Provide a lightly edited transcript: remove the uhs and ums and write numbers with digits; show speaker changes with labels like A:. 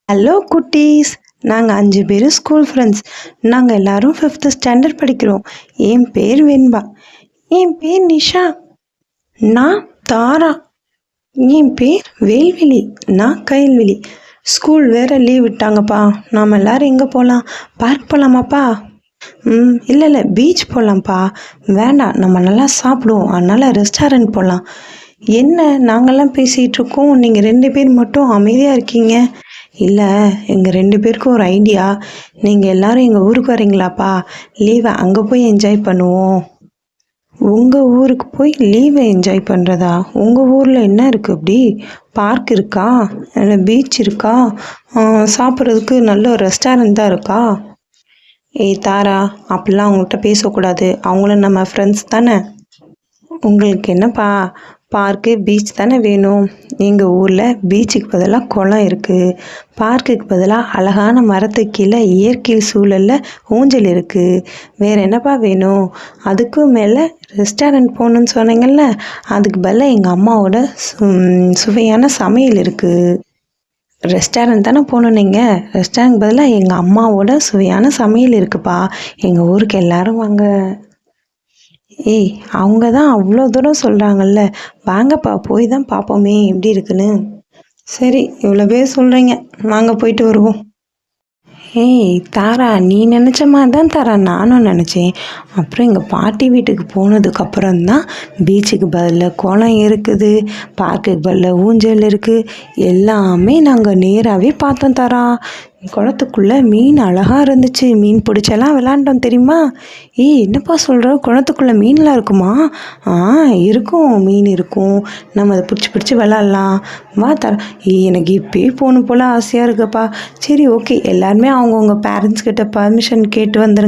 A: Hello குட்டீஸ். நாங்கள் 5 பேர் ஸ்கூல் ஃப்ரெண்ட்ஸ். நாங்கள் எல்லாரும் 5th ஸ்டாண்டர்ட் படிக்கிறோம். என் பேர் வெண்பா. என் பேர் நிஷா. நான் தாரா. என் பேர் வேல்விழி. நான் கயல்விழி. ஸ்கூல் வேறு லீவ் விட்டாங்கப்பா. நாம் எல்லோரும் எங்கே போகலாம்? பார்க் போகலாமாப்பா? இல்லை பீச் போகலாம்ப்பா. வேண்டாம், நம்ம நல்லா சாப்பிடுவோம், அதனால் ரெஸ்டாரண்ட் போகலாம். என்ன நாங்கள்லாம் பேசிகிட்டு இருக்கோம், நீங்கள் 2 பேர் மட்டும் அமைதியாக இருக்கீங்க. இல்லை, எங்கள் 2 பேருக்கும் ஒரு ஐடியா. நீங்கள் எல்லோரும் எங்கள் ஊருக்கு வரீங்களாப்பா? லீவை அங்கே போய் என்ஜாய் பண்ணுவோம். உங்கள் ஊருக்கு போய் லீவை என்ஜாய் பண்ணுறதா? உங்கள் ஊரில் என்ன இருக்குது அப்படி? பார்க் இருக்கா? இல்லை பீச் இருக்கா? சாப்பிட்றதுக்கு நல்ல ஒரு ரெஸ்டாரண்ட் தான் இருக்கா? ஏய் தாரா, அப்படிலாம் அவங்கள்ட்ட பேசக்கூடாது. அவங்களும் நம்ம ஃப்ரெண்ட்ஸ் தானே. உங்களுக்கு என்னப்பா, பார்க்கு பீச் தானே வேணும்? எங்கள் ஊரில் பீச்சுக்கு பதிலாக குளம் இருக்குது. பார்க்குக்கு பதிலாக அழகான மரத்துக்கு கீழே இயற்கை சூழலில் ஊஞ்சல் இருக்குது. வேறு என்னப்பா வேணும்? அதுக்கும் மேலே ரெஸ்டாரண்ட் போகணுன்னு சொன்னீங்கள்ல, அதுக்கு பதிலாக எங்கள் அம்மாவோட சுவையான சமையல் இருக்குது. ரெஸ்டாரண்ட் தானே போகணும் நீங்கள்? ரெஸ்டாரண்ட் பதிலாக எங்கள் அம்மாவோட சுவையான சமையல் இருக்குப்பா. எங்கள் ஊருக்கு எல்லோரும் வாங்க. ஏய், அவங்க தான் அவ்வளோ தூரம் சொல்கிறாங்கல்ல, வாங்கப்பா போய் தான் பார்ப்போமே எப்படி இருக்குன்னு. சரி, இவ்வளோ பேர் சொல்கிறீங்க, வாங்க போயிட்டு வருவோம். ஏய் தாரா, நீ நினச்ச மாதிரி தான் தாரா நானும் நினச்சேன். அப்புறம் எங்கள் பாட்டி வீட்டுக்கு போனதுக்கப்புறம் தான் பீச்சுக்கு பதில் குளம் இருக்குது, பார்க்குக்கு பதில் ஊஞ்சல் இருக்குது, எல்லாமே நாங்கள் நேராகவே பார்த்தோம் தாரா. குளத்துக்குள்ளே மீன் அழகாக இருந்துச்சு. மீன் பிடிச்செல்லாம் விளாண்டோம் தெரியுமா? ஏய் என்னப்பா சொல்கிற, குளத்துக்குள்ளே மீன்லாம் இருக்குமா? இருக்கும், மீன் இருக்கும். நம்ம அதை பிடிச்சி விளாட்லாம். வா தர. எனக்கு இப்போயே போகணும் போல் ஆசையாக இருக்குப்பா. சரி ஓகே, எல்லாருமே அவங்கவுங்க பேரண்ட்ஸ் கிட்ட பர்மிஷன் கேட்டு வந்துருங்க.